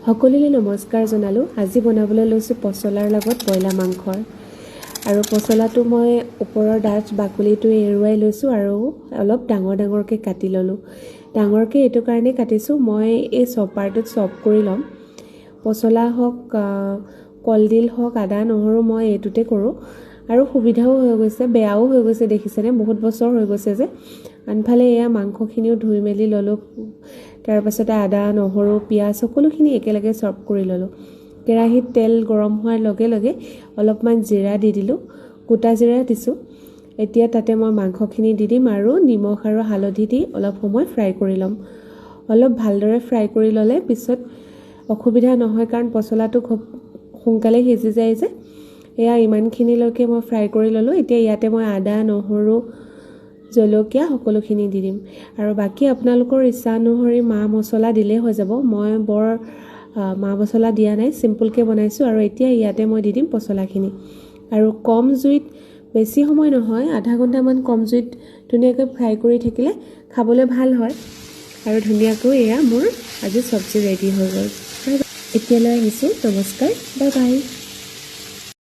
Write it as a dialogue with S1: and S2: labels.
S1: সকলোলৈ নমস্কাৰ জনালোঁ। আজি বনাবলৈ লৈছোঁ পচলাৰ লগত ব্ৰইলাৰ মাংসৰ। আৰু পচলাটো মই ওপৰৰ ডাঠ বাকলিটো এৰুৱাই লৈছোঁ আৰু অলপ ডাঙৰ ডাঙৰকৈ কাটি ল'লোঁ। ডাঙৰকৈ এইটো কাৰণে কাটিছোঁ, মই এই চপাৰটোত চপ কৰি ল'ম। পচলা হওক, কলডিল হওক, আদা নহৰু মই এইটোতে কৰোঁ আৰু সুবিধাও হৈ গৈছে, বেয়াও হৈ গৈছে দেখিছেনে, বহুত বছৰ হৈ গৈছে যে। আনফালে এয়া মাংসখিনিও ধুই মেলি ল'লোঁ। তাৰপাছতে আদা নহৰু পিঁয়াজ সকলোখিনি একেলগে চপ কৰি ল'লোঁ। কেৰাহীত তেল গৰম হোৱাৰ লগে লগে অলপমান জিৰা দি দিলোঁ, গোটা জিৰা দিছোঁ। এতিয়া তাতে মই মাংসখিনি দি দিম আৰু নিমখ আৰু হালধি দি অলপ সময় ফ্ৰাই কৰি ল'ম। অলপ ভালদৰে ফ্ৰাই কৰি ল'লে পিছত অসুবিধা নহয়, কাৰণ পচলাটো খুব সোনকালে সিজি যায় যে। এয়া ইমানখিনিলৈকে মই ফ্ৰাই কৰি ল'লোঁ। এতিয়া ইয়াতে মই আদা নহৰু জলকীয়া সকলোখিনি দি দিম আৰু বাকী আপোনালোকৰ ইচ্ছা অনুসৰি মা মছলা দিলেই হৈ যাব। মই বৰ মা মছলা দিয়া নাই, চিম্পুলকৈ বনাইছোঁ। আৰু এতিয়া ইয়াতে মই দি দিম পচলাখিনি আৰু কম জুইত, বেছি সময় নহয়, আধা ঘণ্টামান কম জুইত ধুনীয়াকৈ ফ্ৰাই কৰি থাকিলে খাবলৈ ভাল হয়। আৰু ধুনীয়াকৈ এয়া মোৰ আজি চব্জি ৰেডি হৈ গ'ল। এতিয়ালৈ আহিছোঁ, নমস্কাৰ, বাই বাই।